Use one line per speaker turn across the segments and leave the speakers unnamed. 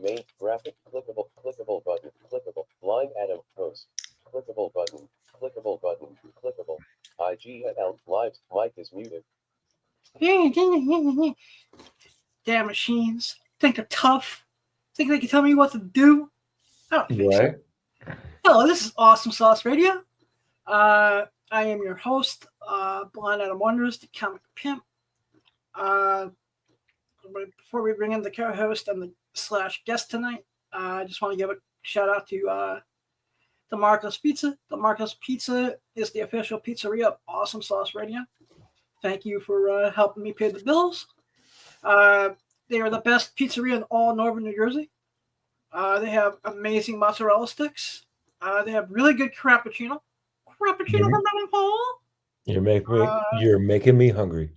Main graphic clickable button clickable blind Adam post clickable button clickable IGL live mic is muted.
Damn machines. Think they're tough. Think they can tell me what to do. I don't think so.
Right.
Hello, this is Awesome Sauce Radio. I am your host, Blind Adam Wonders, the comic pimp. Before we bring in the co-host and the / guest tonight, I just want to give a shout out to DeMarco's Pizza. DeMarco's Pizza is the official pizzeria of Awesome Sauce Radio. Thank you for helping me pay the bills. They are the best pizzeria in all northern New Jersey. They have amazing mozzarella sticks. They have really good Crappuccino from Melon Paul.
You're making me hungry.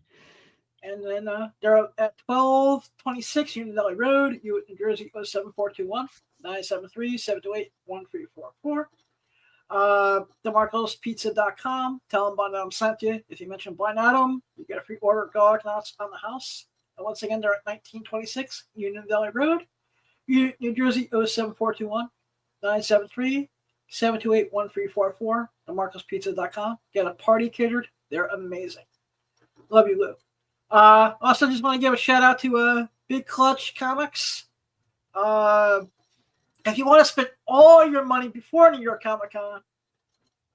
And then they're at 1226 Union Road, New Jersey 07421 973-728-1344. DeMarcosPizza.com. Tell them Blind Adam sent you. If you mention Blind Adam, you get a free order garlic knots on the house. And once again, they're at 1926 Union Valley Road, New Jersey 07421 973-728-1344. DeMarcosPizza.com. Get a party catered. They're amazing. Love you, Lou. Also, just want to give a shout out to Big Clutch Comics. If you want to spend all your money before New York Comic Con,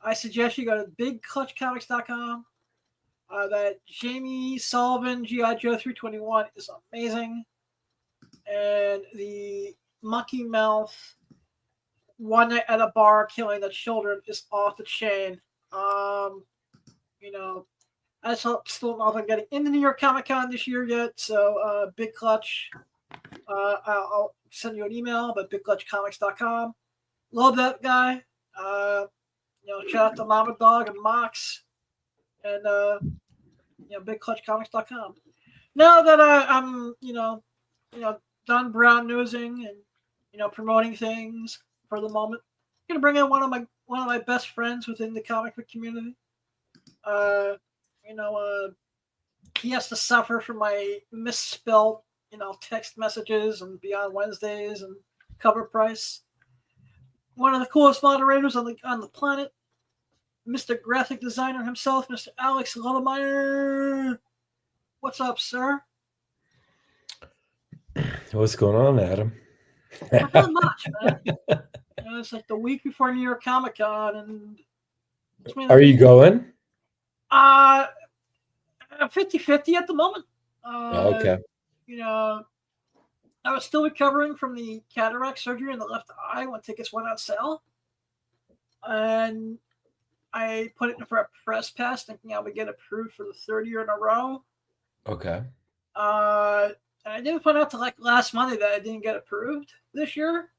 I suggest you go to BigClutchComics.com. That Jamie Sullivan G.I. Joe 321 is amazing. And the Monkey Mouth One Night at a Bar Killing the Children is off the chain. I still don't know if I'm getting into New York Comic Con this year yet. So Big Clutch, I'll send you an email, but BigClutchComics.com. Love that guy. Shout out to Mama Dog and Mox, and BigClutchComics.com. Now that I'm done brown nosing and promoting things for the moment, I'm gonna bring in one of my best friends within the comic book community. He has to suffer from my misspelled, text messages and Beyond Wednesdays and cover price. One of the coolest moderators on the planet, Mr. Graphic Designer himself, Mr. Alex Luttmeyer. What's up, sir?
What's going on, Adam?
Not much, man. It's like the week before New York Comic Con, and
are you going?
50-50 at the moment.
Okay.
I was still recovering from the cataract surgery in the left eye when tickets went on sale. And I put it in for a press pass thinking I would get approved for the third year in a row.
Okay.
And I didn't find out till like last Monday that I didn't get approved this year.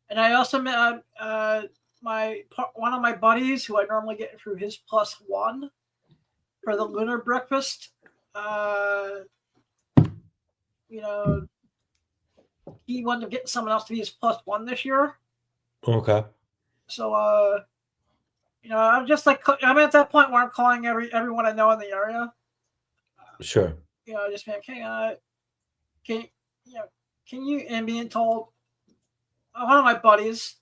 And I also met one of my buddies who I normally get through his +1 for the Lunar Breakfast. He wanted to get someone else to be his +1 this year.
Okay.
So, I'm just like, I'm at that point where I'm calling everyone I know in the area.
Sure.
Just being, can you, and being told, one of my buddies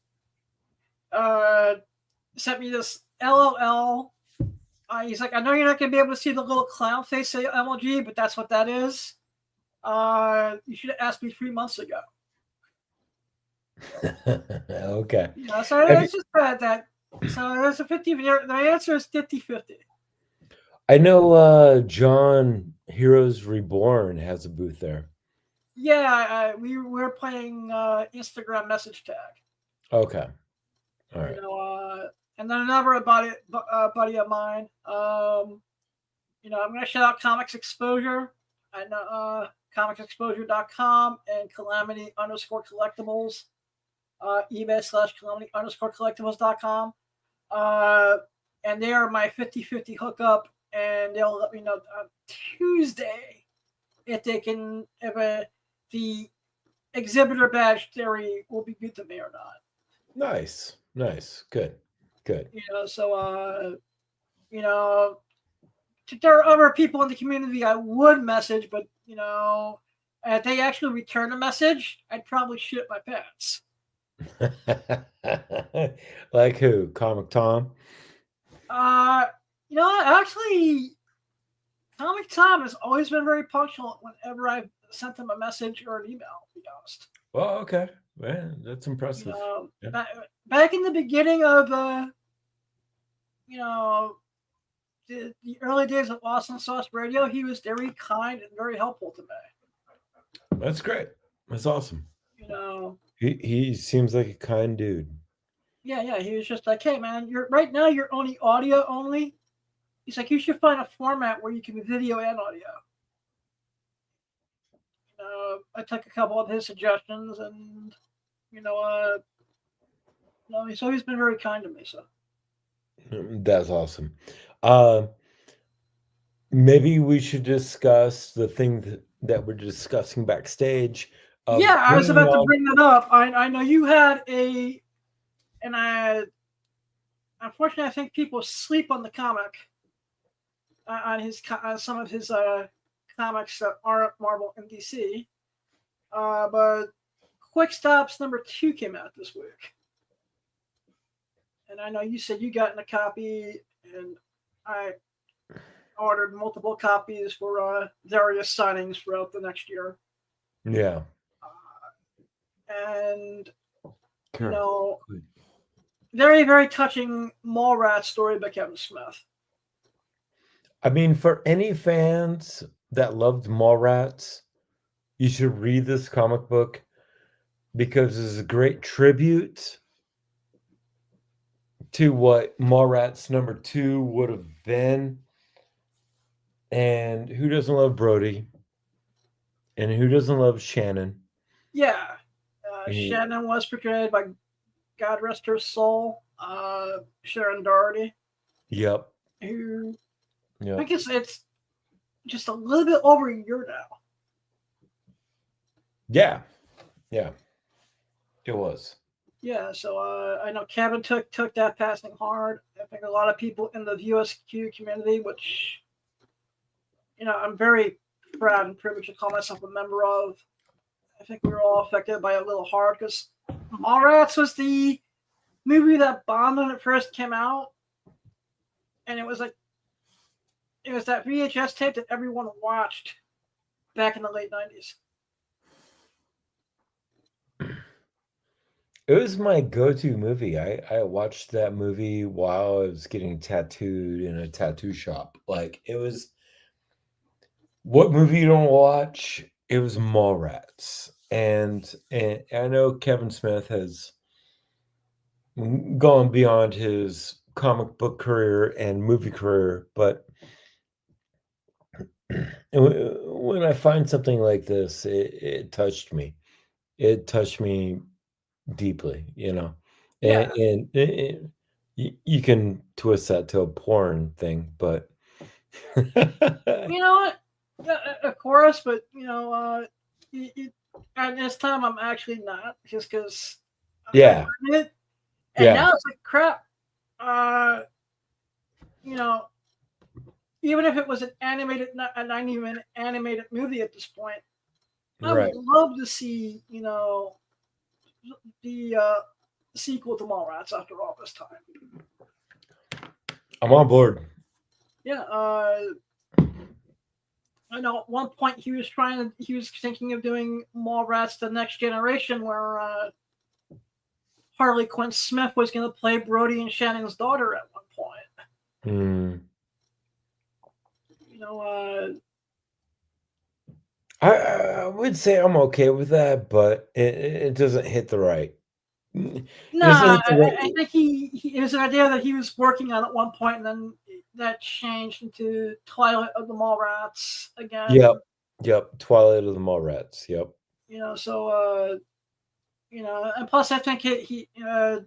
sent me this LOL. He's like, I know you're not going to be able to see the little clown face say MLG, but that's what that is. You should have asked me 3 months ago.
Okay.
So it's just that. So there's a 50. The answer is 50-50.
I know John Heroes Reborn has a booth there.
Yeah, we're playing Instagram message tag.
Okay. All right.
And then another buddy of mine. I'm going to shout out Comics Exposure and comicsexposure.com and Calamity_collectibles. eBay/Calamity_collectibles.com. And they are my 50-50 hookup, and they'll let me know on Tuesday if the exhibitor badge theory will be good to me or not.
Nice. Good.
So there are other people in the community I would message, but If they actually return a message, I'd probably shit my pants.
Like who? Comic Tom?
You know what? Actually, Comic Tom has always been very punctual whenever I've sent him a message or an email, to be honest.
Well, okay. Man, that's
You
impressive.
know,
Yeah.
back in the beginning of you know, the early days of Awesome Sauce Radio, he was very kind and very helpful to me.
That's great. That's awesome.
You know,
He seems like a kind dude.
yeah, he was just like, hey man, you're right now you're only audio only. He's like, you should find a format where you can be video and audio. I took a couple of his suggestions, and he's always been very kind to me. So
That's awesome. Uh, Maybe we should discuss the thing that we're discussing backstage.
yeah, I was
bringing
about to
on-
bring that up. I know you had and unfortunately I think people sleep on the comic on some of his comics that aren't Marvel and DC. But Quick Stops #2 came out this week. And I know you said you got a copy, and I ordered multiple copies for various signings throughout the next year.
Yeah.
And,
Sure.
very, very touching Mallrats story by Kevin Smith.
I mean, for any fans that loved Mallrats, you should read this comic book because it's a great tribute to what Mallrats #2 would have been. And who doesn't love Brody? And who doesn't love Shannon?
Yeah.
Mhm.
Shannon was portrayed by, God rest her soul, Sharon Doherty,
Yep.
who I
Yep.
guess it's just a little bit over a year now.
Yeah. Yeah. It was.
Yeah, so I know Kevin took that passing hard. I think a lot of people in the USQ community, which I'm very proud and privileged to call myself a member of. I think we were all affected by it a little hard because Mallrats was the movie that bombed when it first came out, and it was that VHS tape that everyone watched back in the late 90s.
It was my go-to movie. I watched that movie while I was getting tattooed in a tattoo shop. Like, it was what movie you don't watch? It was Mallrats. And I know Kevin Smith has gone beyond his comic book career and movie career, but when I find something like this, it touched me. It touched me deeply,
Yeah.
and you can twist that to a porn thing, but
You know what? Yeah, of course, but at this time I'm actually not, just because
yeah,
and
yeah,
now it's like crap. Even if it was a 90-minute animated movie at this point, I
right.
would love to see the sequel to Mallrats after all this time.
I'm on board.
Yeah, I know at one point he was thinking of doing Mallrats The Next Generation, where Harley Quinn Smith was going to play Brody and Shannon's daughter at one point.
I would say I'm okay with that, but it doesn't hit the right.
No, I think it was an idea that he was working on at one point, and then that changed into Twilight of the Mallrats again.
Yep. Twilight of the Mallrats. Yep.
And plus I think the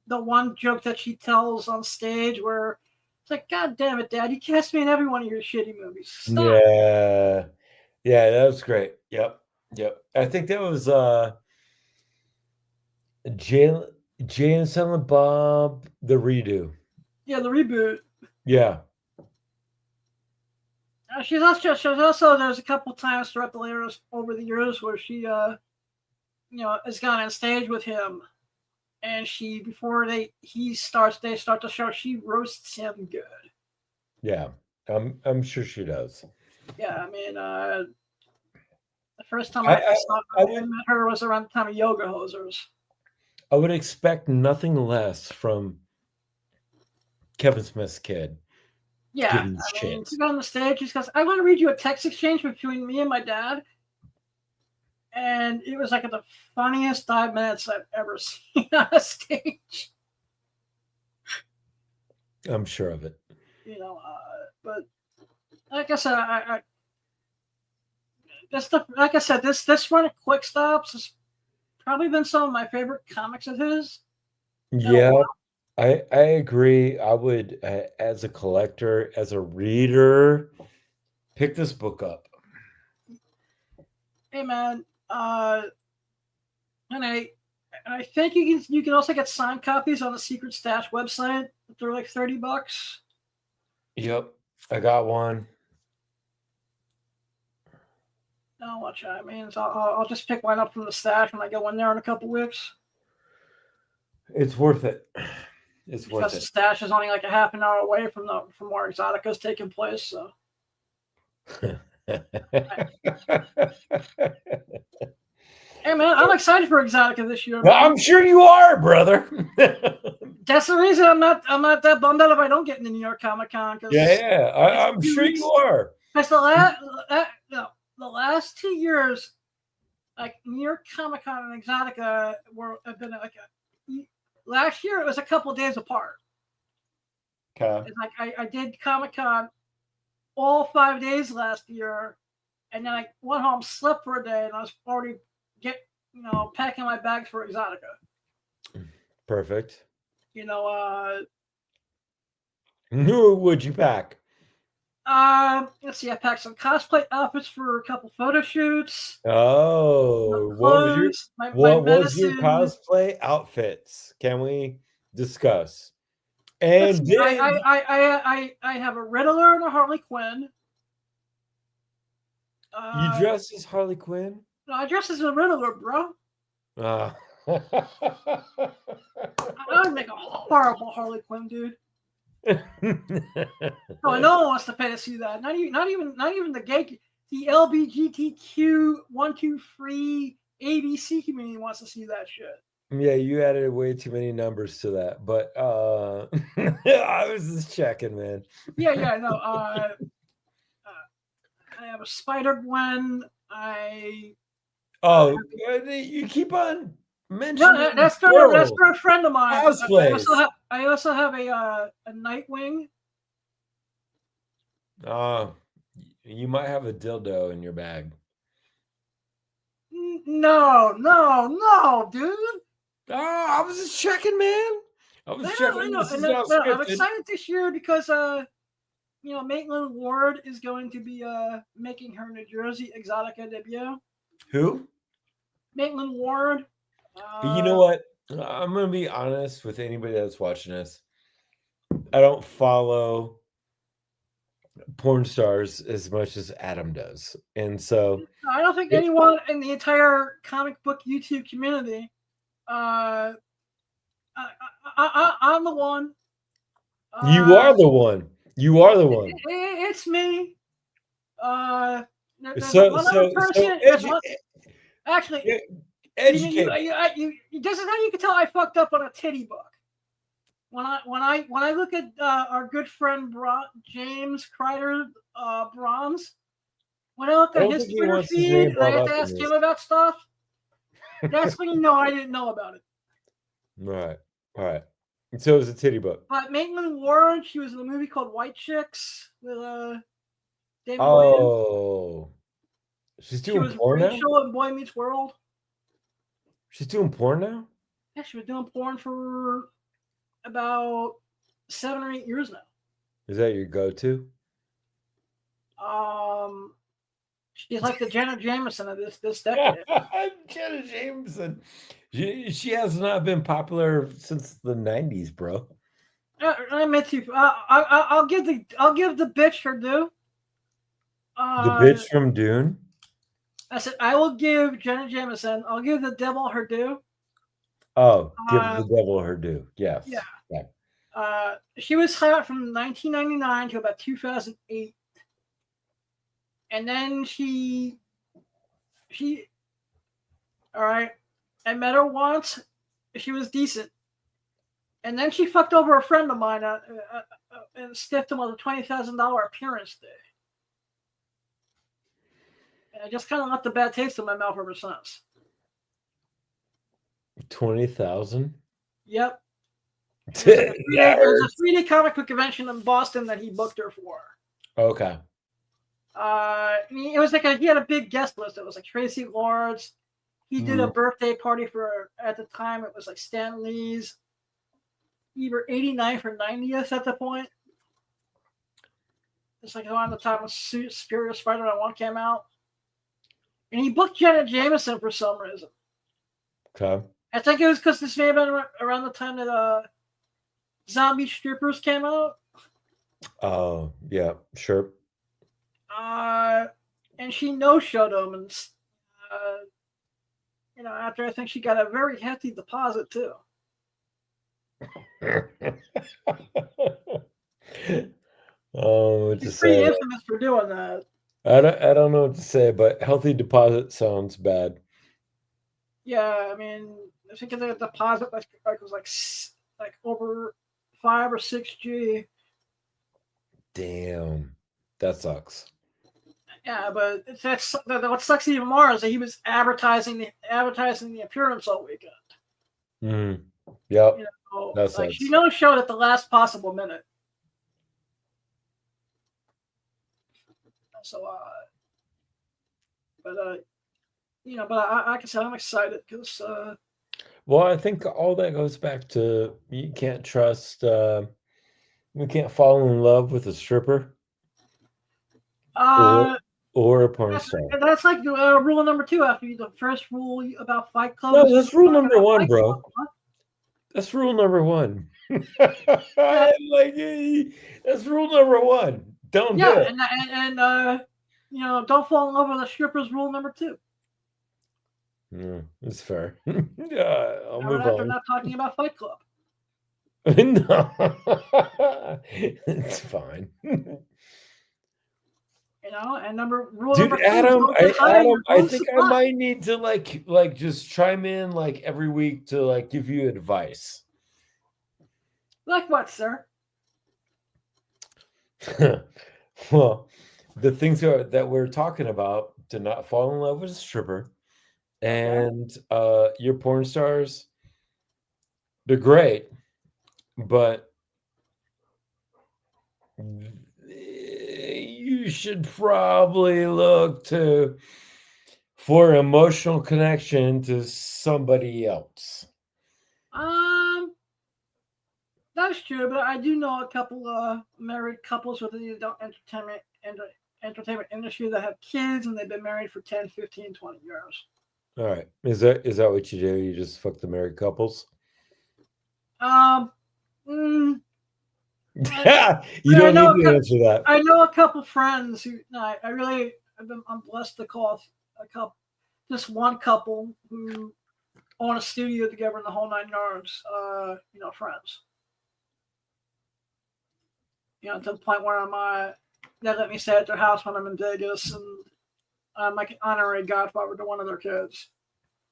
one joke that she tells on stage where it's like, God damn it, Dad, you cast me in every one of your shitty movies. Stop.
Yeah, that was great. Yep. I think that was Jay and Silent Bob, the redo.
Yeah, the reboot.
Yeah.
She's also there's a couple times throughout the years over the years where she has gone on stage with him, and she before they start the show, she roasts him good.
Yeah, I'm sure she does.
Yeah, I mean, the first time
I
I met her was around the time of Yoga Hosers.
I would expect nothing less from Kevin Smith's kid.
Yeah,
Given
I
this
mean,
chance.
she got on the stage. She goes, "I want to read you a text exchange between me and my dad," and it was like the funniest 5 minutes I've ever seen on a stage.
I'm sure of it.
But like I said, like I said, this run of Quick Stops has probably been some of my favorite comics of his.
Yeah, I agree. I would, as a collector, as a reader, pick this book up.
Hey man, and I think you can also get signed copies on the Secret Stash website. They're like $30.
Yep, I got one.
I'll watch it. I mean, so I'll just pick one up from the stash when I go in there in a couple weeks.
It's worth it. It's worth
Because
it.
the stash is only like a half an hour away from where Exotica's taking place. So. Hey man, I'm excited for Exotica this year.
Well, I'm sure you are, brother.
That's the reason I'm not that bummed out if I don't get into New York Comic Con.
Yeah, I'm sure you are.
Because the last 2 years, like New York Comic Con and Exotica have been like last year it was a couple of days apart.
Okay.
It's like I did Comic Con all 5 days last year, and then I went home, slept for a day, and I was already packing my bags for Exotica.
Perfect.
Who
would you pack?
Let's see. I packed some cosplay outfits for a couple photo shoots.
Oh, what was your cosplay outfits? Can we discuss? And
I have a Riddler and a Harley Quinn.
You dress as Harley Quinn?
No, I dress as a Riddler, bro. I would make a horrible Harley Quinn, dude. No one wants to pay to see that. Not even the LGBTQ 123 ABC community wants to see that shit.
Yeah, you added way too many numbers to that, but I was just checking, man.
Yeah, no. I have a Spider-Gwen.
You keep on mentioning.
No, that's for a friend of mine.
Cosplays.
I also have a Nightwing.
You might have a dildo in your bag.
No, dude.
I was just checking, man. I was checking.
I know. I'm excited this year because Maitland Ward is going to be making her New Jersey Exotica debut.
Who?
Maitland Ward.
You know what? I'm gonna be honest with anybody that's watching this. I don't follow porn stars as much as Adam does, and so
I don't think anyone in the entire comic book YouTube community. I'm the one.
You are the one. You are the one.
It's me. Actually,
educate.
This is how you can tell I fucked up on a titty book. When I look at our good friend James Kreider Bronze, when I look at his Twitter feed and I have to ask him about stuff, that's when you know I didn't know about it.
Right. So it was a titty book.
But Maitland Ward, she was in a movie called White Chicks with David
Williams. She's doing porn now?
Rachel in Boy Meets World.
She's doing porn now?
Yeah, she was doing porn for about 7 or 8 years now.
Is that your go-to?
She's like the Janet Jameson of this decade.
Janet Jameson. She has not been popular since the 90s, bro.
I admit to you, I'll give the bitch her due.
The bitch from Dune.
I said I will give Jenna Jameson. I'll give the devil her due.
Oh, give the devil her due. Yes.
Yeah.
Yeah.
She was hot from 1999 to about 2008, and then she, all right. I met her once. She was decent, and then she fucked over a friend of mine and stiffed him on a $20,000 appearance day. And I just kind of left a bad taste in my mouth ever since.
20,000.
Yep. It was a 3D comic book convention in Boston that he booked her for.
Okay.
It was like he had a big guest list. It was like Tracy Lords. He did a birthday party for, at the time, it was like Stan Lee's either 89th or 90th at the point. It's like around the time when Superior Spider-Man 1 came out. And he booked Janet Jameson for some reason.
Okay.
I think it was because this may have been around the time that Zombie Strippers came out.
Oh, yeah, sure.
And she no-showed him, and after I think she got a very hefty deposit too.
Oh, what to
She's pretty
say?
infamous for doing that.
I don't know what to say, but healthy deposit sounds bad.
Yeah, I mean, I think the deposit was like over 5 or 6G.
Damn, that sucks.
Yeah, but what sucks even more is that he was advertising the appearance all weekend.
Yep.
That sucks. She no-showed at the last possible minute. So, but like I said, I'm excited because.
Well, I think all that goes back to you can't trust. You can't fall in love with a stripper. Or a porn star.
That's like rule number 2 after the first rule about Fight Club.
No, that's rule number 1, bro. That's rule number 1. That's rule number 1. Don't do it.
And don't fall in love with a stripper's rule number 2.
It's fair. I'll move on.
We're not talking about Fight Club.
No, it's fine.
And rule
Dude,
number 2.
Adam, I think I might need to like just chime in like every week to like give you advice.
Like what, sir?
Well, the things that we're talking about, to not fall in love with a stripper, and your porn stars, they're great, but you should probably look for emotional connection to somebody else.
That's true, but I do know a couple married couples within the adult entertainment industry that have kids, and they've been married for 10, 15, 20 years.
All right. Is that what you do? You just fuck the married couples?
You
don't need to answer that.
I know a couple friends who I'm blessed to call just one couple who own a studio together in the whole 9 yards. Friends. To the point where they let me stay at their house when I'm in Vegas, and I'm like an honorary godfather to one of their kids.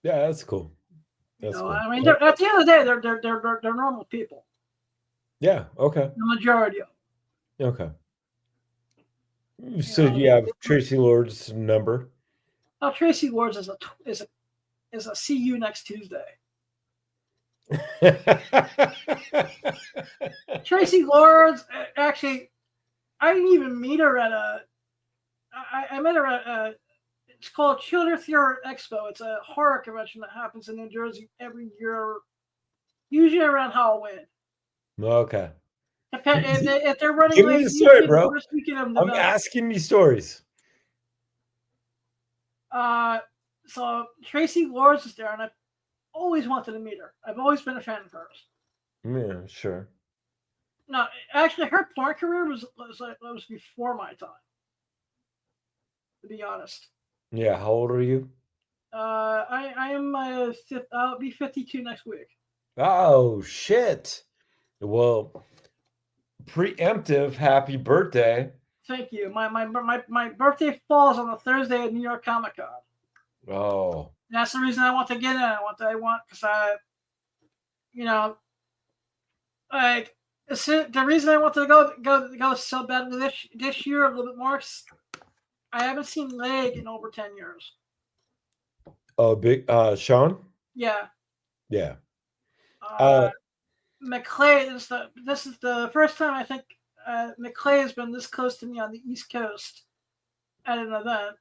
Yeah, that's cool. That's cool.
I mean, at the end of the day, they're normal people.
Yeah. Okay.
The majority of them.
Okay. So you have Tracy Lord's number?
Oh, Tracy Lords is a see you next Tuesday. Tracy Lords, actually, I didn't even meet her I met her at it's called Children's Theater Expo. It's a horror convention that happens in New Jersey every year, usually around Halloween.
Okay.
If they're running,
give me a story, bro.
I'm
asking you stories.
So Tracy Lords is there, and I've always wanted to meet her. I've always been a fan of hers.
Yeah, sure.
No, actually, her porn career was before my time. to be honest.
Yeah, how old are you?
I am I'll be 52 next week.
Oh shit. Well, preemptive happy birthday.
Thank you. My birthday falls on the Thursday at New York Comic Con.
Oh.
That's the reason I want to get in. Because you know, like the reason I want to go so badly this year a little bit more. I haven't seen Leg in over 10 years.
Oh, big Sean?
Yeah.
Yeah.
McClay this is the first time I think McClay has been this close to me on the East Coast at an event.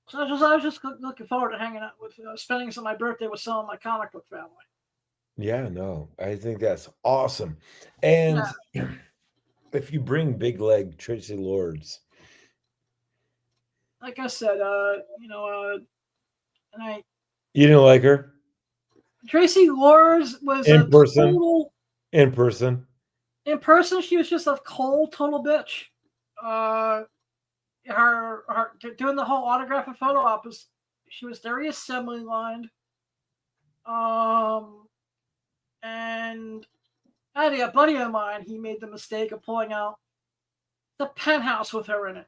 So I was just looking forward to hanging out with, spending some of my birthday with some of my comic book family.
Yeah, no, I think that's awesome. And if you bring Big Leg Tracy Lords,
like I said, and
you didn't like her
Tracy Lords was
in
a
person.
total.
In person,
She was just a cold, total bitch. Her doing the whole autograph and photo op she was very assembly lined. And I had a buddy of mine. He made the mistake of pulling out the penthouse with her in it.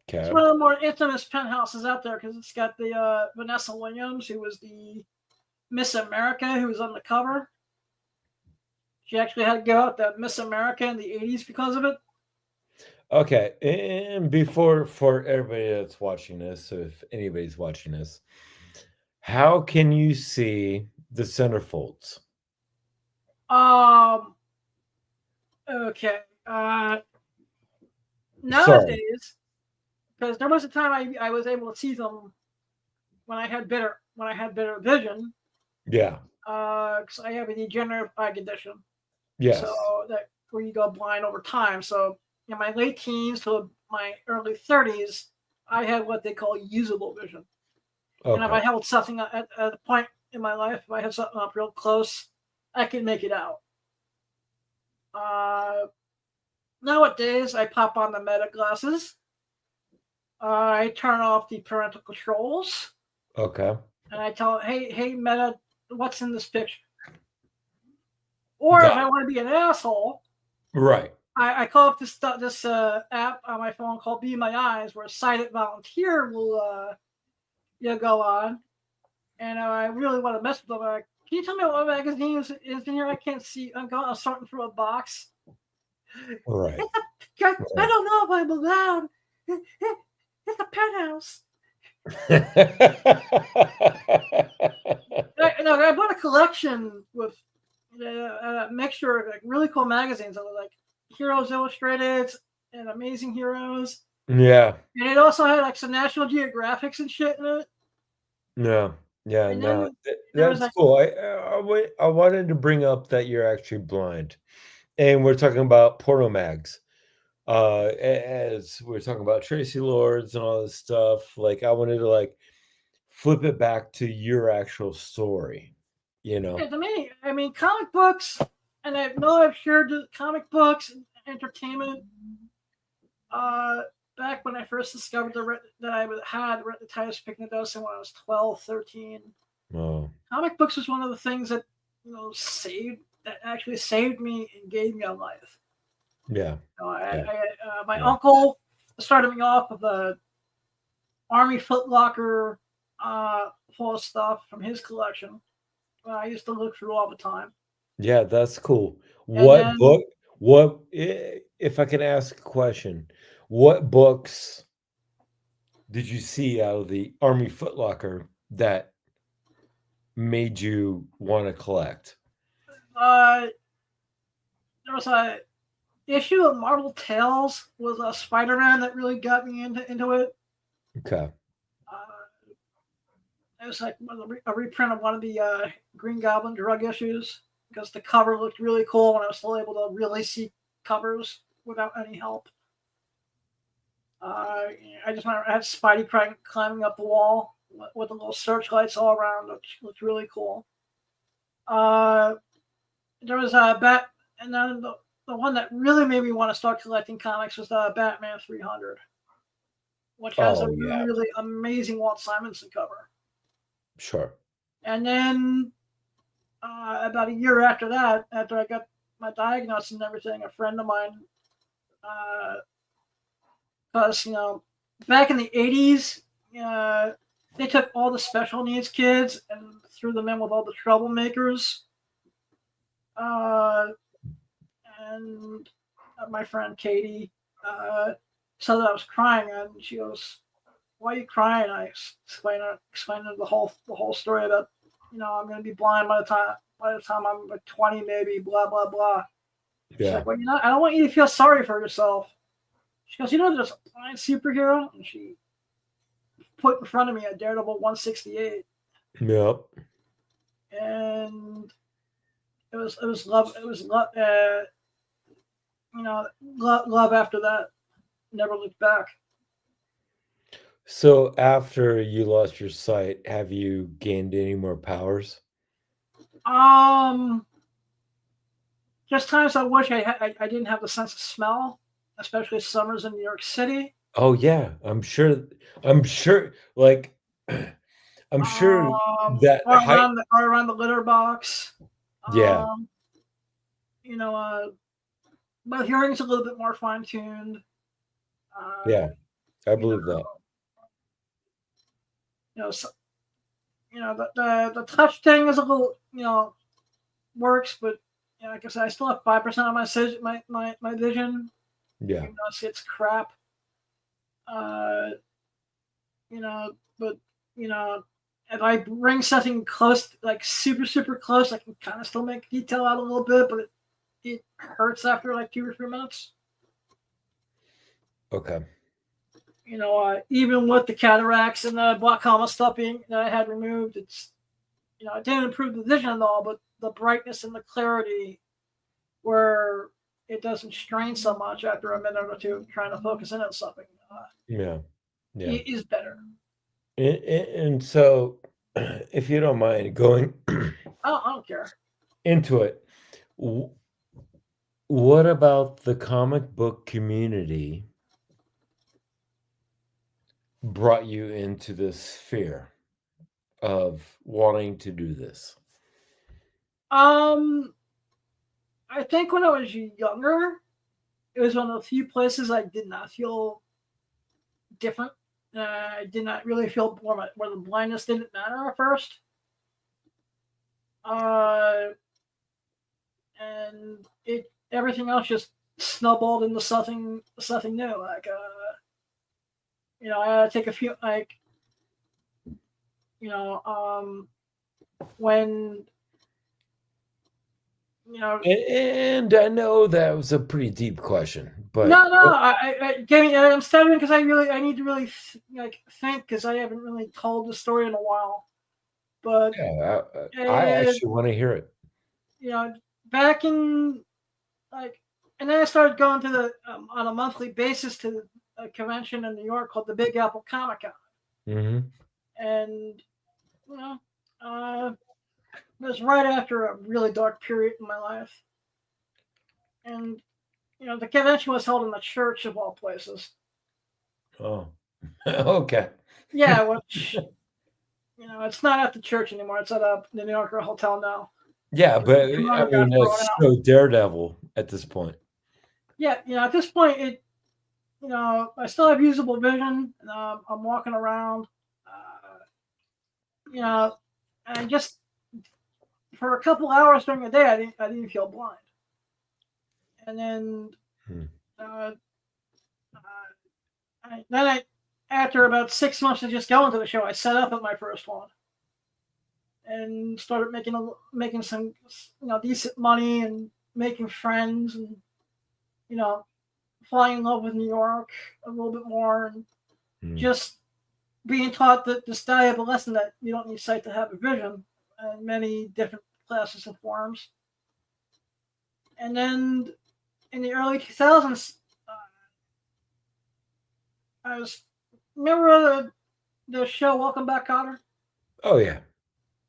okay.
It's one of the more infamous penthouses out there because it's got the Vanessa Williams, who was the Miss America, who was on the cover. She actually had to go out that Miss America in the 80s because of it.
Okay, and before for everybody that's watching this, so if anybody's watching this, how can you see the centerfolds?
Okay. Nowadays, because there was a time I was able to see them when I had better vision.
Yeah.
Because I have a degenerative eye condition.
Yes.
So that where you go blind over time. So in my late teens to my early 30s, I had what they call usable vision. Okay. And if I held something at a point in my life, if I had something up real close, I could make it out. Nowadays, I pop on the Meta glasses. I turn off the parental controls.
Okay.
And I tell it, hey, Meta, what's in this picture? Or if I want to be an asshole,
right?
I call up this app on my phone called Be My Eyes, where a sighted volunteer will go on, and I really want to mess with them. I'm like, can you tell me what magazine is in here? I can't see. I'm sorting through a box.
Right.
I don't know if I'm allowed. It's a penthouse. I bought a collection with a mixture of like really cool magazines that were like Heroes Illustrated and Amazing Heroes.
Yeah.
And it also had like some National Geographics and shit in it.
No. Yeah,
and
no, that's like, cool. I wanted to bring up that you're actually blind, and we're talking about porno mags. As we're talking about Tracy Lords and all this stuff, like I wanted to like flip it back to your actual story, you know.
Yeah, to me, I mean, comic books, and I know I've shared comic books and entertainment. Back when I first discovered that I had read the Titus Picnic-Dawson when I was 12, 13.
Oh.
Comic books was one of the things that actually saved me and gave me a life.
Yeah.
My uncle started me off with a Army Foot Locker full of stuff from his collection. I used to look through all the time.
Yeah, that's cool. What if I can ask a question, what books did you see out of the Army Foot Locker that made you want to collect?
There was a issue of Marvel Tales with a Spider-Man that really got me into it.
Okay.
It was like a reprint of one of the Green Goblin drug issues because the cover looked really cool when I was still able to really see covers without any help. I had Spidey climbing up the wall with the little searchlights all around, which looked really cool. There was a bat, and then the one that really made me want to start collecting comics was Batman 300, which has a
Oh yeah,
really amazing Walt Simonson cover.
sure.
And then about a year after that, after I got my diagnosis and everything, a friend of mine, because back in the 80s, they took all the special needs kids and threw them in with all the troublemakers. And my friend Katie said that I was crying, and she goes, "Why are you crying?" I explained the whole story about, I'm going to be blind by the time I'm like 20, maybe, blah blah blah. She's
Yeah.
like, "Well, I don't want you to feel sorry for yourself." She goes, "There's a blind superhero," and she put in front of me a Daredevil 168,
Yep.
and it was love. It was love. Love after that. Never looked back.
So after you lost your sight, have you gained any more powers?
Just times I wish I didn't have the sense of smell, especially summers in New York City.
Oh yeah, I'm sure. I'm sure. Like, I'm sure that height.
Or around the litter box.
Yeah.
You know, my hearing's a little bit more fine tuned.
Yeah, I believe that.
So, the touch thing is a little, works, but like I said, I still have 5% of my vision.
Yeah.
It's crap. But if I bring something close, like super super close, I can kind of still make detail out a little bit, but it hurts after like 2 or 3 minutes.
Okay.
Even with the cataracts and the glaucoma stuff that I had removed, it's it didn't improve the vision at all, but the brightness and the clarity, where it doesn't strain so much after a minute or two trying to focus in on something,
Yeah. Yeah.
is better.
And so, if you don't mind going
I don't care.
into it, what about the comic book community brought you into this sphere of wanting to do this?
I think when I was younger, it was one of the few places I did not feel different. I did not really feel where the blindness didn't matter at first. And everything else just snowballed into something new. Like, I had to take a few, like, when,
And I know that was a pretty deep question, but
no, I'm stuttering because I need to really think, because I haven't really told the story in a while. But
yeah, I actually want to hear it.
Back in and then I started going to the on a monthly basis to a convention in New York called the Big Apple Comic Con, and it was right after a really dark period in my life, and the convention was held in the church of all places.
Oh, okay.
Yeah, which it's not at the church anymore. It's at the New Yorker Hotel now.
Yeah, but I mean, it's so Daredevil at this point.
Yeah, at this point, I still have usable vision. And, I'm walking around. And just for a couple hours during the day, I didn't feel blind. And then, after about 6 months of just going to the show, I set up at my first one and started making some decent money and making friends and falling in love with New York a little bit more, and just being taught that this valuable lesson that you don't need sight to have a vision in many different classes and forms. And then in the early 2000s, remember the show Welcome Back, Kotter?
Oh yeah.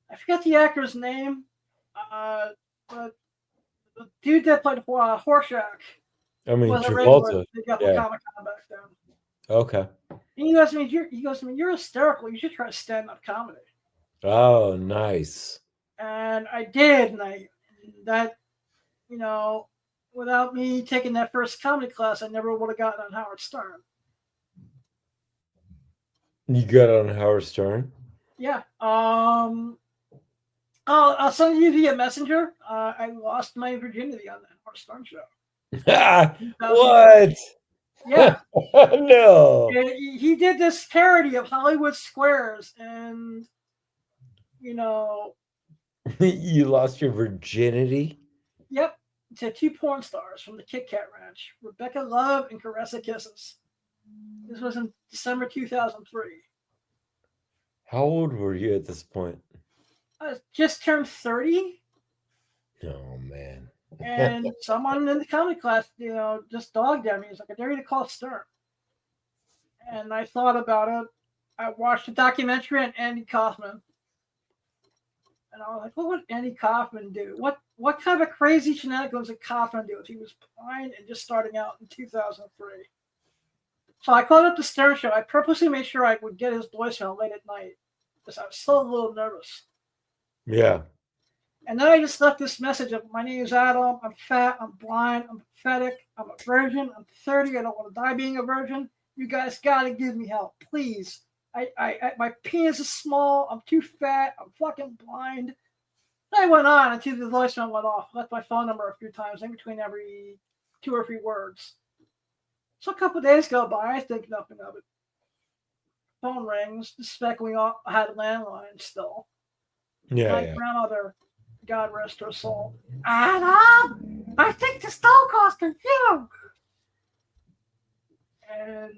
I forget the actor's name, but the dude that played Horshack
I mean,
was a regular
Travolta.
Big Apple
Yeah.
Comic Con back then.
Okay.
And he goes to me, you're hysterical. You should try stand-up comedy.
Oh, nice.
And I did, and that, without me taking that first comedy class, I never would have gotten on Howard Stern.
You got on Howard Stern?
Yeah. I'll send you via Messenger. I lost my virginity on the Howard Stern show.
What?
Yeah.
No.
He did this parody of Hollywood Squares, and
You lost your virginity?
Yep, to two porn stars from the Kit Kat Ranch, Rebecca Love and Caressa Kisses. This was in December 2003.
How old were you at this point?
I just turned 30,
Oh, man.
and someone in the comedy class, just dogged at me. He's like, I dare you to call Stern. And I thought about it. I watched a documentary on Andy Kaufman. And I was like, what would Andy Kaufman do? What kind of crazy shenanigans did Kaufman do if he was blind and just starting out in 2003? So I called up the Stern Show. I purposely made sure I would get his voicemail late at night because I was still a little nervous.
Yeah.
And then I just left this message of, my name is Adam. I'm fat. I'm blind. I'm pathetic. I'm a virgin. I'm 30. I don't want to die being a virgin. You guys got to give me help, please. My penis is small. I'm too fat. I'm fucking blind. I went on until the voicemail went off. Left my phone number a few times in between every 2 or 3 words. So a couple of days go by. I think nothing of it. Phone rings. Suspecting I had a landline still.
Yeah.
My grandmother, God rest her soul. Adam, I think the stone cost a few. And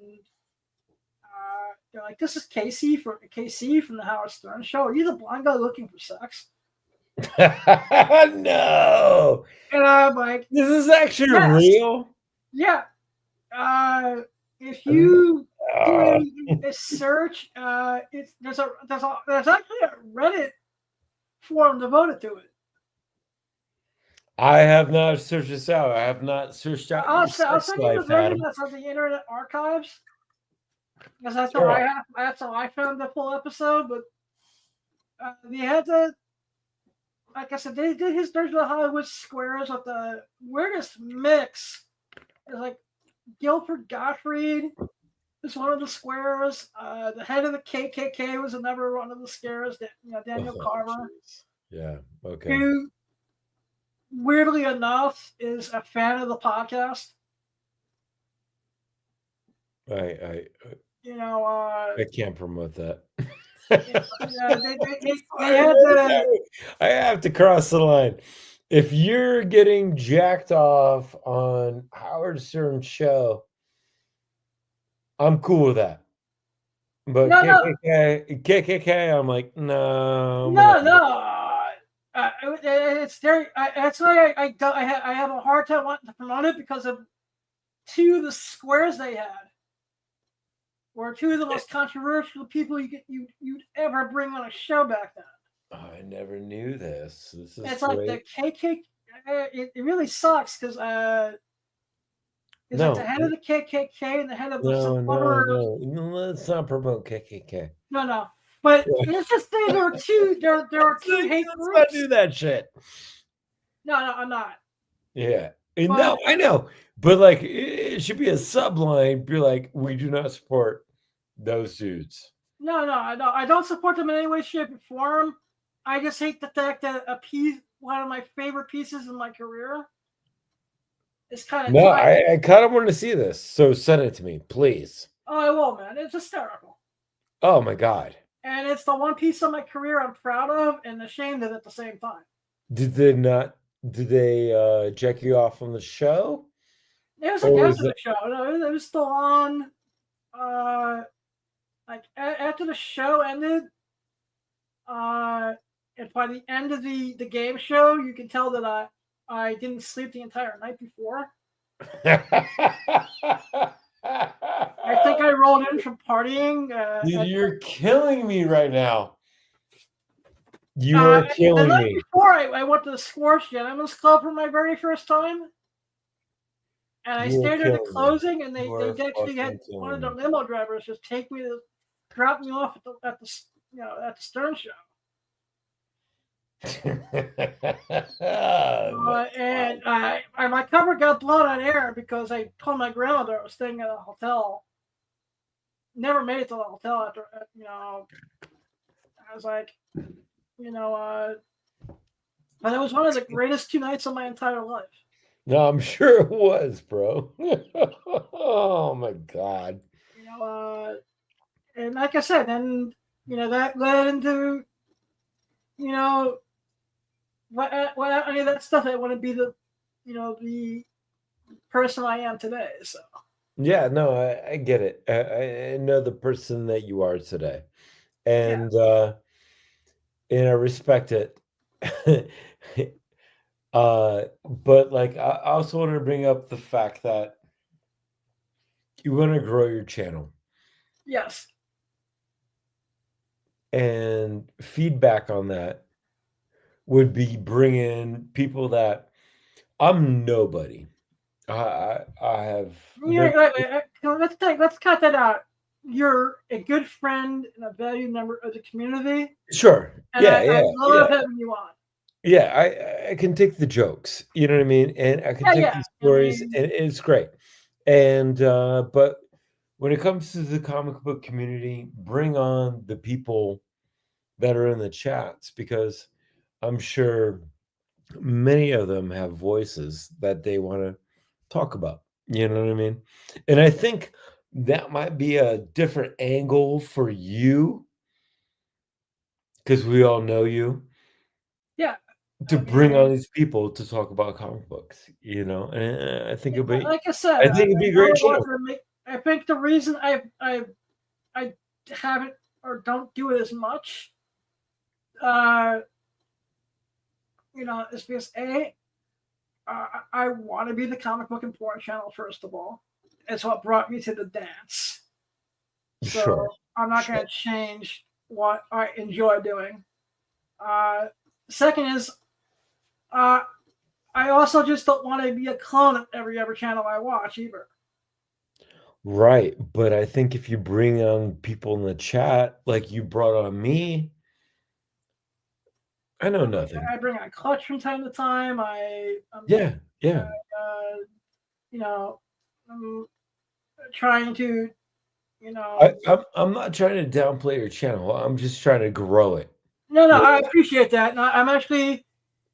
they're like, this is KC from the Howard Stern Show. Are you the blind guy looking for sex?
No.
And I'm like,
This is actually
yes.
real?
Yeah. If you do a search, there's actually a Reddit forum devoted to it.
I have not searched this out. I have not searched out.
I'll send you the version that's on the Internet Archives. Because that's how I found the full episode. But they had to, like I said, they did his version of Hollywood Squares with the weirdest mix. It's like Guilford Gottfried is one of the squares. The head of the KKK was another one of the squares. Daniel Carver.
Geez. Yeah. Okay.
Who, weirdly enough, is a fan of the podcast.
I can't promote that. I have to cross the line. If you're getting jacked off on Howard Stern's show, I'm cool with that. But KKK, I'm like, no.
It's very. That's why I have a hard time wanting to promote it because of 2 of the squares they had. Were 2 of the most controversial people you'd ever bring on a show back then.
I never knew this. This is
it's
great.
like the KKK. It really sucks because it's like the head of the KKK and the head of the
No. Let's not promote KKK.
No. But let's just say there are 2. There are 2 hate groups.
Let's not do that shit.
No, I'm not.
Yeah. No, I know. But like, it should be a subline. Be like, we do not support those dudes.
No, I don't support them in any way, shape, or form. I just hate the fact that one of my favorite pieces in my career is kind of.
No, I kind of want to see this. So send it to me, please.
Oh, I will, man. It's hysterical.
Oh my God.
And it's the one piece of my career I'm proud of and ashamed of at the same time.
Did they jack you off on the show?
It was like after the show. No, it was still on. Like after the show ended, and by the end of the game show, you can tell that I didn't sleep the entire night before. I think I rolled in from partying.
Dude, you're killing me right now. You are
The
killing
night
me.
before, I went to the Sports Gentlemen's Club for my very first time, and I
You are
stayed at the
killing me.
closing, and
You
they
are
actually had
fucking
one of
killing
the
me.
limo drivers just drop me off at the at the Stern Show. And my cover got blown on air because I told my grandmother I was staying at a hotel. Never made it to the hotel after, I was like, but it was one of the greatest 2 nights of my entire life.
No, I'm sure it was, bro. Oh my god.
And like I said, then, that led into, without any of that stuff, I want to be the person I am today. So.
Yeah, no, I get it. I know the person that you are today. And I respect it. But like I also want to bring up the fact that you want to grow your channel.
Yes.
And feedback on that would be bringing people that I'm nobody. I have no.
Let's cut that out. You're a good friend and a valued member of the community,
Sure.
and
Yeah,
I
yeah,
love
yeah.
having you on.
Yeah, I can take the jokes, you know what I mean? And I can take
Yeah.
these
I
stories
mean,
and it's great. And but when it comes to the comic book community, bring on the people that are in the chats because I'm sure many of them have voices that they want to talk about. You know what I mean? And I think that might be a different angle for you because we all know you
yeah.
to
I
bring on
mean,
these people to talk about comic books, you know, and I think it'd be,
like I said,
I think it'd be a great channel.
I think the reason I haven't or don't do it as much, is because I want to be the comic book and porn channel first of all. It's what brought me to the dance. So
Sure,
I'm not going
sure.
to change what I enjoy doing. Second is, I also just don't want to be a clone of every other channel I watch either.
Right, but I think if you bring on people in the chat, like you brought on me, I know nothing.
I bring on Clutch from time to time.
Yeah, yeah.
I'm trying to, you know.
I'm not trying to downplay your channel. I'm just trying to grow it.
No,
Yeah.
I appreciate that. And I'm actually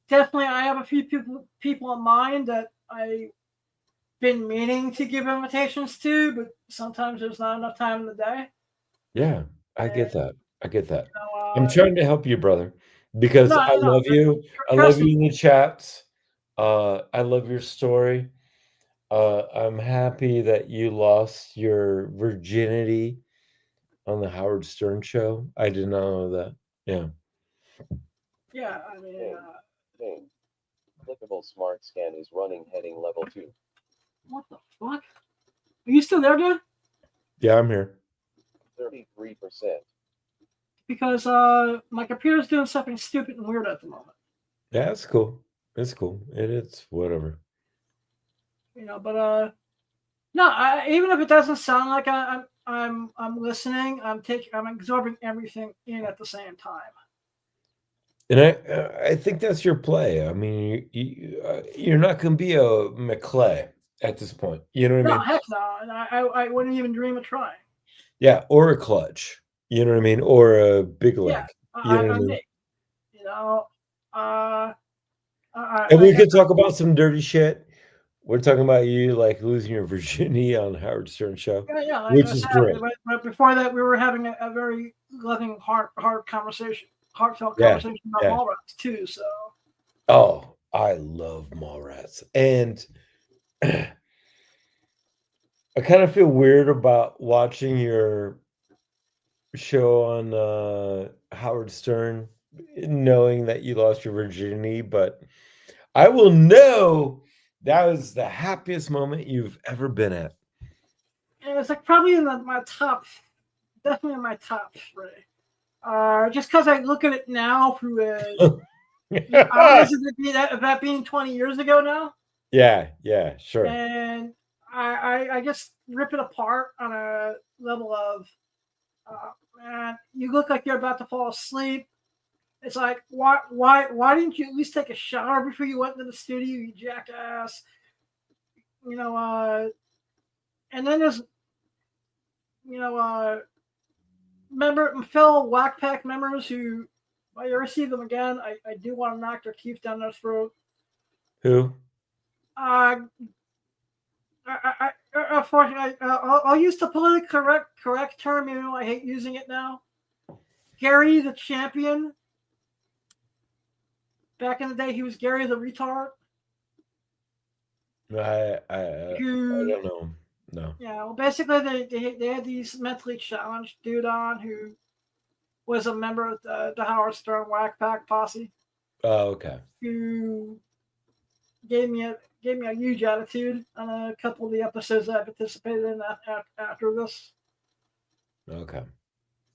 definitely. I have a few people in mind that I've been meaning to give invitations to, but sometimes there's not enough time in the day.
Yeah, I get that. I get that. I'm
So,
trying to help you, brother, because I love you. I love
trust me.
you in the chats. I love your story. I'm happy that you lost your virginity on the Howard Stern show. I did not know that. Yeah.
Yeah, I mean,
Name. Clickable smart scan is running heading level 2.
what the fuck? Are you still there, dude?
Yeah, I'm here.
33%.
Because my computer's doing something stupid and weird at the moment.
Yeah, it's cool. It's cool. It's whatever.
But no, even if it doesn't sound like I'm listening, I'm absorbing everything in at the same time.
And I think that's your play. I mean, you're not going to be a McClay at this point. You know what I
No,
mean?
heck no. And I wouldn't even dream of trying.
Yeah, or a clutch. You know what I mean? Or a big leg. You know what I mean? And we could talk about some dirty shit. We're talking about you like losing your virginity on Howard Stern show,
Yeah, like
which
I
is
said,
great.
but before that, we were having a very loving, heartfelt conversation about
Yeah.
Mallrats too. So.
Oh, I love Mallrats, and I kind of feel weird about watching your show on Howard Stern, knowing that you lost your virginity, but I will know that was the happiest moment you've ever been at.
It was like probably in my top, definitely in my top 3. Just because I look at it now through the eyes of that being 20 years ago now,
Yeah, sure.
and I just rip it apart on a level of, man, you look like you're about to fall asleep. It's like, why didn't you at least take a shower before you went into the studio, you jackass? You know, and then there's, you know, fellow Whack Pack members who, if I ever see them again, I do want to knock their teeth down their throat.
Who?
Unfortunately, I'll use the politically correct term, even though I hate using it now. Gary the Champion. Back in the day, he was Gary the Retard.
I don't know. No.
Yeah, well, basically, they had these mentally challenged dude on who was a member of the Howard Stern Whack Pack posse.
Oh, okay.
Who gave me a huge attitude on a couple of the episodes that I participated in after this.
Okay.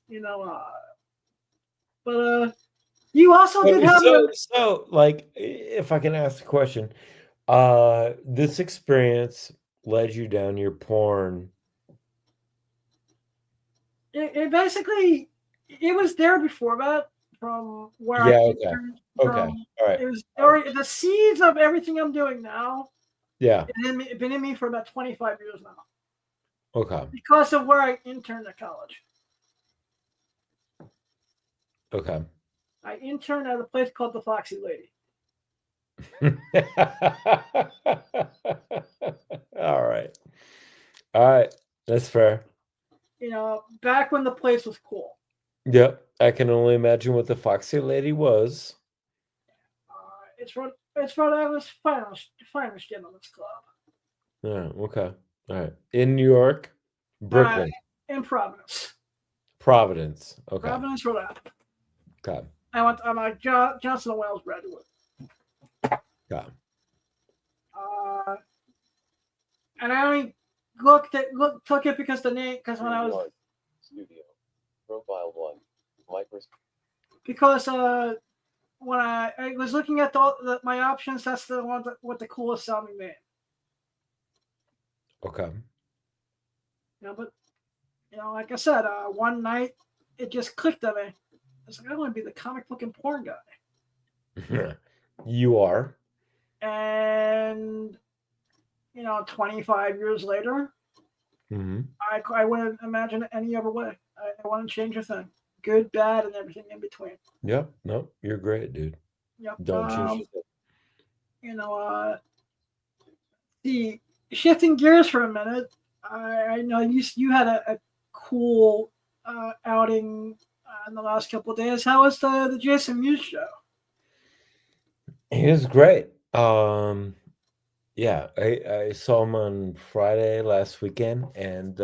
You know, but you also did have
so like, if I can ask a question, this experience led you down your porn.
It basically, it was there before that, from where
Okay. All right.
It was already the seeds of everything I'm doing now.
Yeah.
It's been in me for about 25 years now.
Okay.
Because of where I interned at college.
Okay.
I interned at a place called the Foxy Lady.
All right. That's fair.
You know, back when the place was cool.
Yep. I can only imagine what the Foxy Lady was.
It's Rhode Island's finest gentlemen's club.
Yeah. Okay. All right. In New York, Brooklyn,
in Providence.
Providence. Okay.
Providence, Rhode Island.
Okay.
I'm a Johnson & Wales graduate.
Okay.
And I only took it because the name, because when I was
studio profile 1 Microsoft,
because when I was looking at my options, that's the one with the coolest sounding name.
Okay.
But like I said, one night it just clicked on me. I was like, I want to be the comic book and porn guy.
You are.
And 25 years later, I wouldn't imagine it any other way. I wouldn't change a thing. Good, bad, and everything in between.
Yep. Nope. You're great, dude.
Yep.
Don't change a thing.
The shifting gears for a minute. I know you had a cool outing in the last couple of days. How was the Jason Mewes show?
He was great. Yeah, I saw him on Friday last weekend, and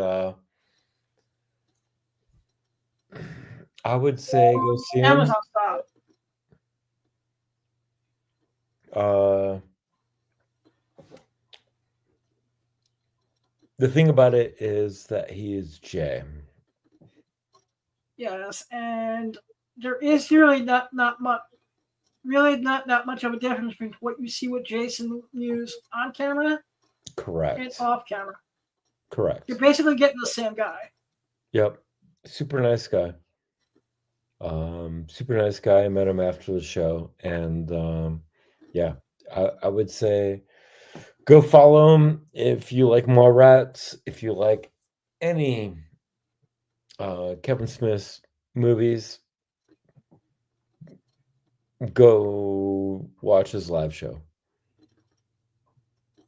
I would say go see him.
Amazon stop.
The thing about it is that he is Jay.
Yes, and there is really not much. Really, not much of a difference between what you see with Jason Mewes on camera,
correct,
and off camera.
Correct.
You're basically getting the same guy.
Yep, super nice guy. Super nice guy. I met him after the show, and yeah, I would say go follow him if you like Mallrats. If you like any Kevin Smith movies, go watch his live show.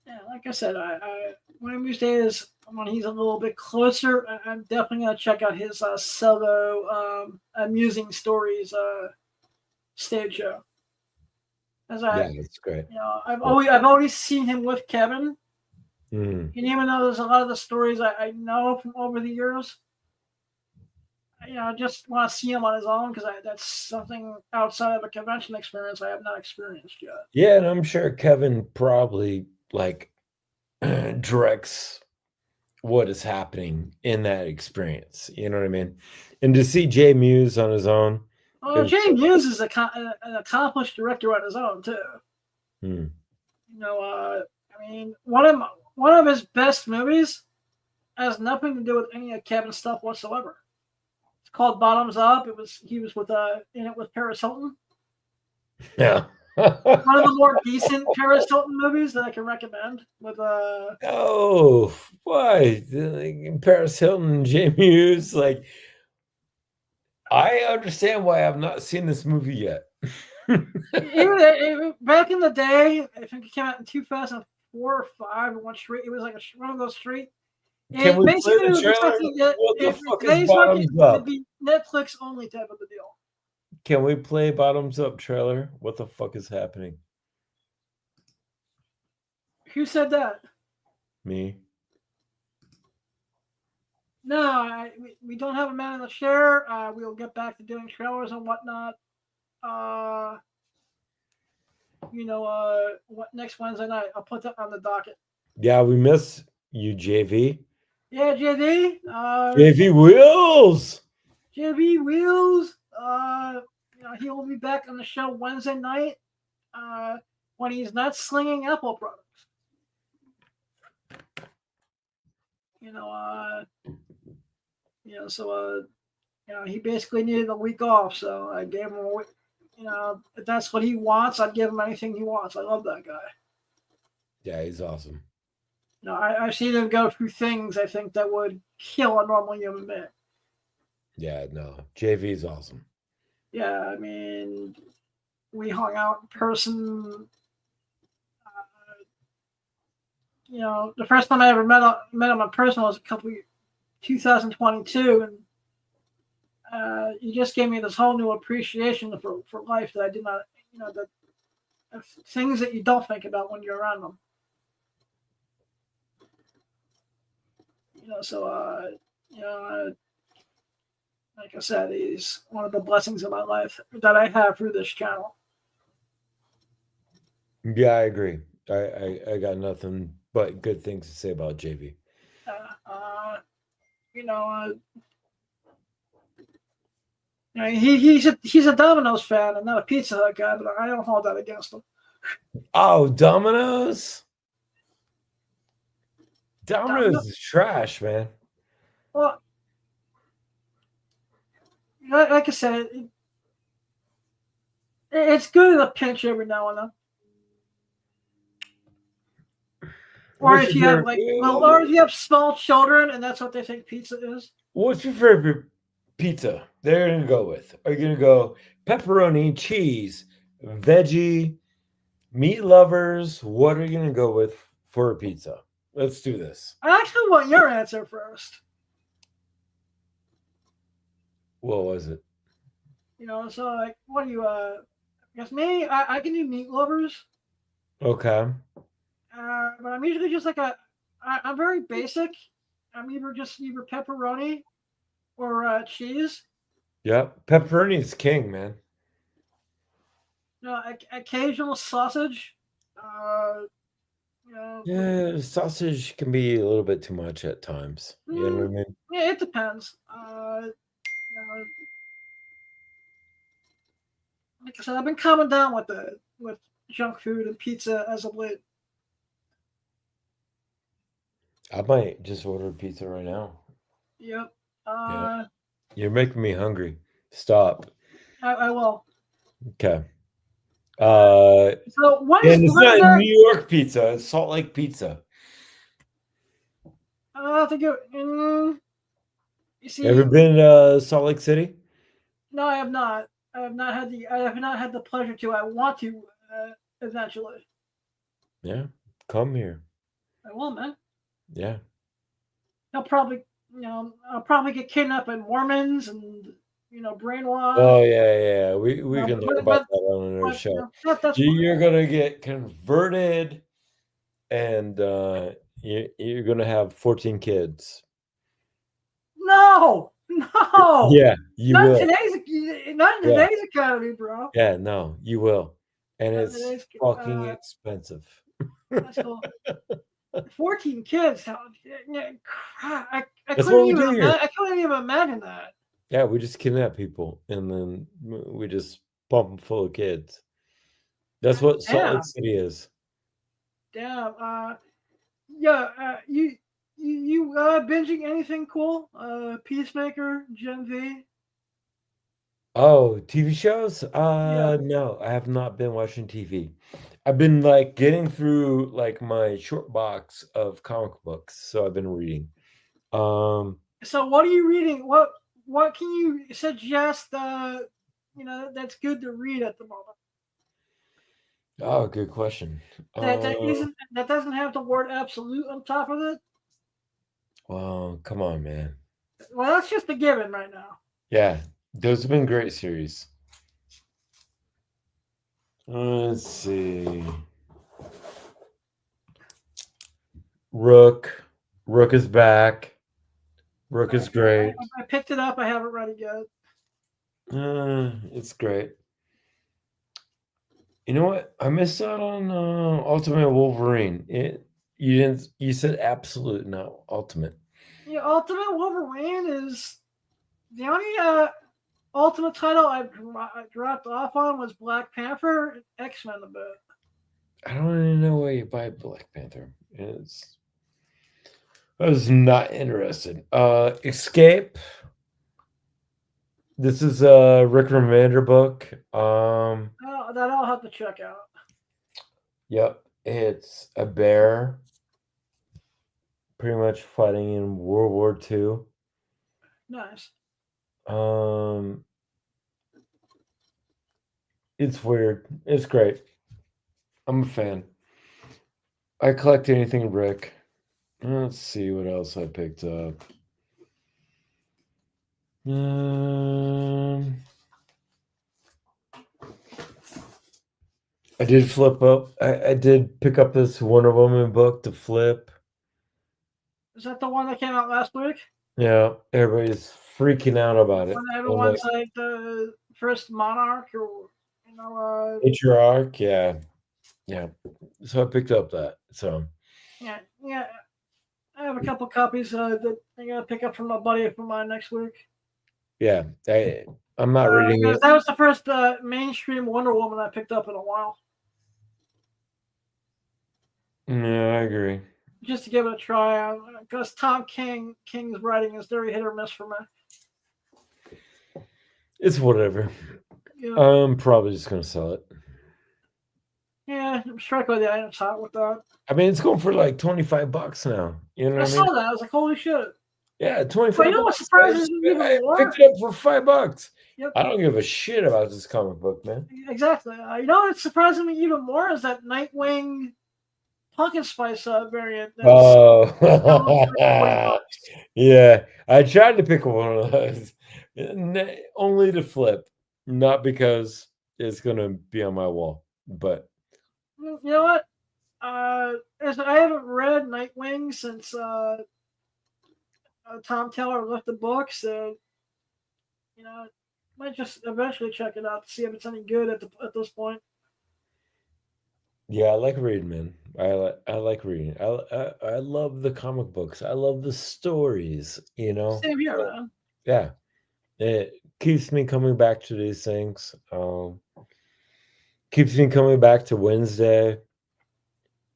Yeah, like I said, I one of these days when he's a little bit closer, I'm definitely gonna check out his solo amusing stories stage show.
Yeah, that's great.
I've always seen him with Kevin.
Mm.
And even though there's a lot of the stories I know from over the years, I just want to see him on his own because that's something outside of a convention experience I have not experienced yet.
Yeah, and I'm sure Kevin probably directs what is happening in that experience. You know what I mean? And to see Jay Muse on his own.
Well,
was
James Hughes is an accomplished director on his own too.
Hmm.
You know, I mean, one of his best movies has nothing to do with any of Kevin's stuff whatsoever. It's called Bottoms Up. He was with in it with Paris Hilton.
Yeah.
One of the more decent Paris Hilton movies that I can recommend. With
Oh, why? Like, Paris Hilton and Jay Muse, like, I understand why I've not seen this movie yet.
back in the day, I think it came out in 2004 or 5. It went straight. It was like one of those straight.
Can we play
Basically, it
the
was just
trailer?
like
What the fuck is
today's market
Bottoms Up?
would be Netflix only type of a deal.
Can we play Bottoms Up trailer? What the fuck is happening?
Who said that?
Me.
No, we don't have a man in the chair. We'll get back to doing trailers and whatnot. What next Wednesday night? I'll put that on the docket.
Yeah, we miss you, JV.
Yeah, JD.
JV Wheels.
JV Wheels. He will be back on the show Wednesday night. When he's not slinging Apple products. He basically needed a week off, so I gave him a week. If that's what he wants, I'd give him anything he wants. I love that guy.
Yeah, he's awesome.
I've seen him go through things I think that would kill a normal human being.
Yeah, no, JV's awesome.
Yeah, I mean, we hung out in person. The first time I ever met him in person was 2022, and he just gave me this whole new appreciation for life that I did not, the things that you don't think about when you're around them. Like I said, he's one of the blessings of my life that I have through this channel.
Yeah, I agree. I got nothing but good things to say about JV.
He's a Domino's fan and not a Pizza Hut guy, but I don't hold that against him.
Oh, Domino's? Domino's is trash, man.
Well, like I said, it's good in a pinch every now and then. Or if you have small children and that's what they think pizza is.
What's your favorite pizza they're gonna go with? Are you gonna go pepperoni, cheese, veggie, meat lovers? What are you gonna go with for a pizza? Let's do this.
I actually want your answer first.
What was it?
So like, what do you? I guess me. I can do meat lovers.
Okay.
But I'm usually just like I'm very basic. I'm either pepperoni or cheese.
Yep. Pepperoni is king, man.
Occasional sausage.
Yeah, sausage can be a little bit too much at times. You know what I mean?
Yeah, it depends. Like I said, I've been calming down with junk food and pizza as of late.
I might just order pizza right now.
Yep.
Yeah. You're making me hungry. Stop.
I will.
Okay.
So what is
it's not New York pizza, it's Salt Lake pizza.
I think you see.
Ever been to Salt Lake City?
No, I have not. I have not had the pleasure to. I want to eventually.
Yeah, come here.
I will, man.
Yeah.
I'll probably get kidnapped by Mormons and brainwashed.
Oh yeah. We can talk about that on another show. You're gonna get converted, and you're gonna have 14 kids.
No.
Yeah, you
not
will.
Not in today's economy, bro.
Yeah, no, you will, and it's fucking expensive.
That's cool. 14 kids. I couldn't even imagine that.
Yeah, we just kidnap people and then we just pump them full of kids. That's what Salt Lake
Damn,
City is.
damn. Yeah. You binging anything cool? Peacemaker, Gen V.
Oh, TV shows?
Yeah.
No, I have not been watching TV. I've been like getting through like my short box of comic books, so I've been reading. Um,
So what are you reading? What can you suggest? That's good to read at the moment.
oh, good question.
That doesn't have the word absolute on top of it.
Well, come on, man.
Well, that's just a given right now.
Yeah, those have been great series. Let's see. Rook. Rook is back. Rook is great.
I picked it up. I haven't read it yet.
It's great. You know what? I missed out on Ultimate Wolverine. You said absolute, not ultimate.
Yeah, Ultimate Wolverine is the only Ultimate title I dropped off on was Black Panther and X-Men a bit.
I don't even know why you buy Black Panther. I was not interested. Escape. This is a Rick Remender book.
That I'll have to check out.
Yep, it's a bear pretty much fighting in World War II.
Nice.
It's weird. It's great. I'm a fan. I collect anything Rick. Let's see what else I picked up. I did flip up. I did pick up this Wonder Woman book to flip.
Is that the one that came out last week?
Yeah, everybody's freaking out about it.
When everyone's like the first monarch or
Patriarch, yeah. So I picked up that. So
yeah. I have a couple copies that I gotta pick up from a buddy for mine next week.
yeah, I'm not reading it.
That was the first mainstream Wonder Woman I picked up in a while.
Yeah, I agree.
Just to give it a try, because Tom King's writing is very hit or miss for me.
It's whatever.
Yeah.
I'm probably just gonna sell it.
Yeah, I'm struck by the items hot with that.
I mean, it's going for like $25 now. You know what I mean?
Saw that. I was like, holy shit.
Yeah, 25.
But you know what surprises me even more?
I picked it up for $5.
Yep.
I don't give a shit about this comic book, man.
Exactly. You know what's surprising me even more is that Nightwing Pumpkin Spice variant.
Oh, yeah. I tried to pick one of those, only to flip, not because it's gonna be on my wall, but
you know what? I haven't read Nightwing since Tom Taylor left the book, so might just eventually check it out to see if it's any good at this point.
yeah, I like reading, man. I like reading. I love the comic books. I love the stories.
Same here, man.
Yeah, it keeps me coming back to these things. Keeps me coming back to Wednesday,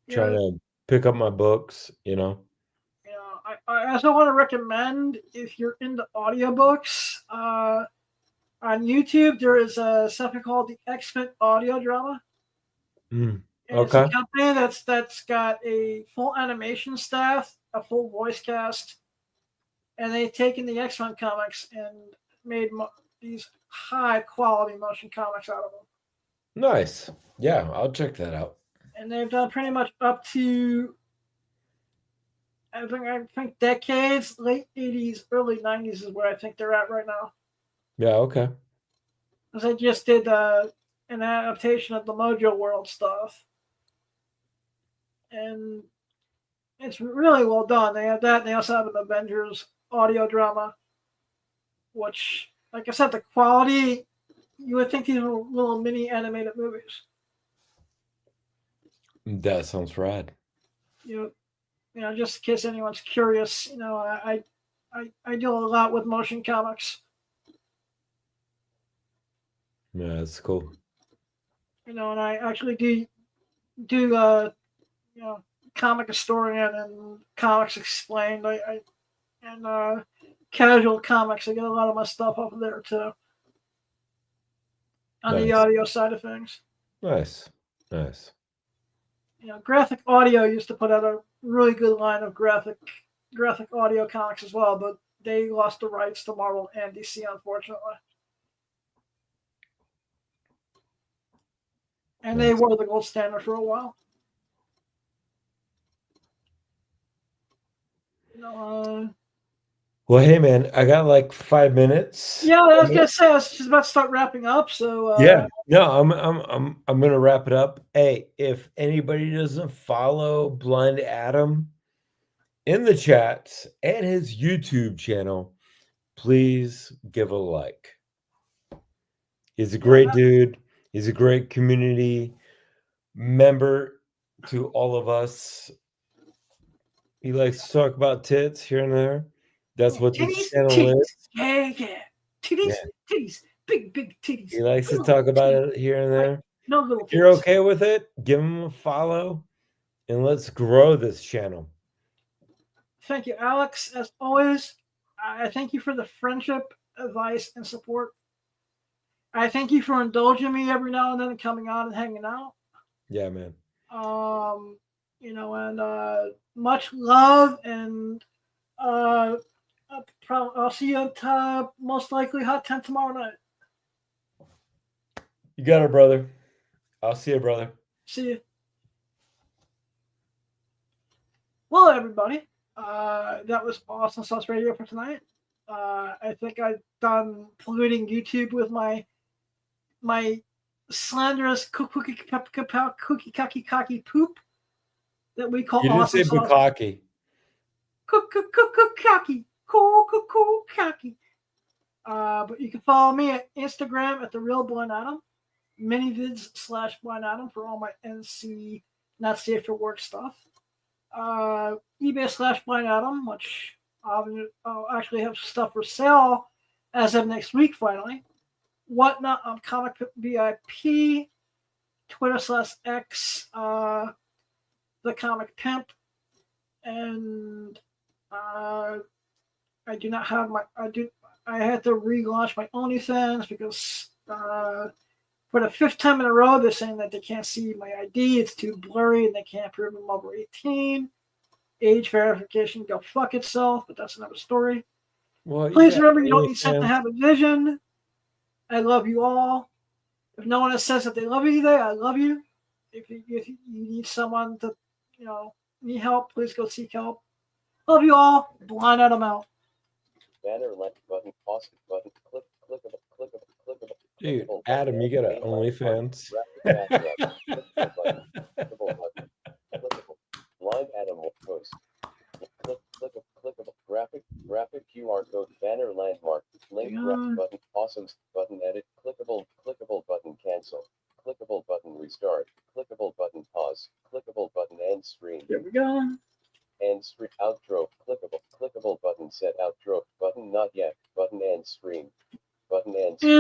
trying to pick up my books.
I also want to recommend, if you're into audiobooks, on YouTube there is something called the X-Men audio drama. It's a company that's got a full animation staff, a full voice cast, and they've taken the X-Men comics and made these high quality motion comics out of them.
Nice. Yeah, I'll check that out.
And they've done pretty much up to I think decades, late 80s, early 90s is where I think they're at right now.
Yeah, okay.
Because they just did an adaptation of the Mojo World stuff. And it's really well done. They have that, and they also have an Avengers audio drama, which, like I said, the quality, you would think these were little mini animated movies.
That sounds rad.
Just in case anyone's curious, I deal a lot with motion comics.
Yeah, that's cool.
And I actually do comic historian and comics explained. And casual comics. I get a lot of my stuff up there too. On the
Nice.
audio side of things.
Nice.
Graphic Audio used to put out a really good line of graphic audio comics as well, but they lost the rights to Marvel and DC, unfortunately. And they were the gold standard for a while.
Well, hey man, I got like 5 minutes.
Yeah, I was gonna say I was just about to start wrapping up. So
Yeah, no, I'm gonna wrap it up. Hey, if anybody doesn't follow Blind Adam in the chats and his YouTube channel, please give a like. He's a great dude. He's a great community member to all of us. He likes to talk about tits here and there. That's what this channel is.
Yeah. Titties. Big titties.
He likes to talk about it here and there.
No little titties.
If you're okay with it, give him a follow and let's grow this channel.
Thank you, Alex. As always, I thank you for the friendship, advice, and support. I thank you for indulging me every now and then and coming on and hanging out.
Yeah, man.
And much love, and I'll see you at most likely Hot 10 tomorrow night.
You got it, brother. I'll see you, brother.
See you. Well, everybody, that was Awesome Sauce Radio for tonight. I think I've done polluting YouTube with my slanderous cookie cocky poop that we call
You didn't
Awesome
say
Sauce.
bukkake.
Cocky. But you can follow me at Instagram at The Real Blind Adam, minivids/Blind Adam for all my NC not safe for work stuff. eBay/Blind Adam, which I'll actually have stuff for sale as of next week finally. Whatnot on Comic VIP, Twitter/X, The Comic Pimp, and I do not have I had to relaunch my OnlyFans because for the 5th time in a row they're saying that they can't see my ID, it's too blurry, and they can't prove I'm over 18. Age verification, go fuck itself, but that's another story.
Well,
please remember, you don't need to have a vision. I love you all. If no one else says that they love you today, I love you. If you need someone to, need help, please go seek help. Love you all. Blind Adam out.
Banner left button, pause button, clickable.
Dude, Adam, you got an OnlyFans.
Blind Adam will post. Clickable. Graphic QR code, banner landmark, link button, awesome button, edit, clickable button, cancel, clickable button, restart, clickable button, pause, clickable button, end stream.
Here we go.
End stream, outro, clickable button, set outro, button, not yet, button, end stream, button, end stream.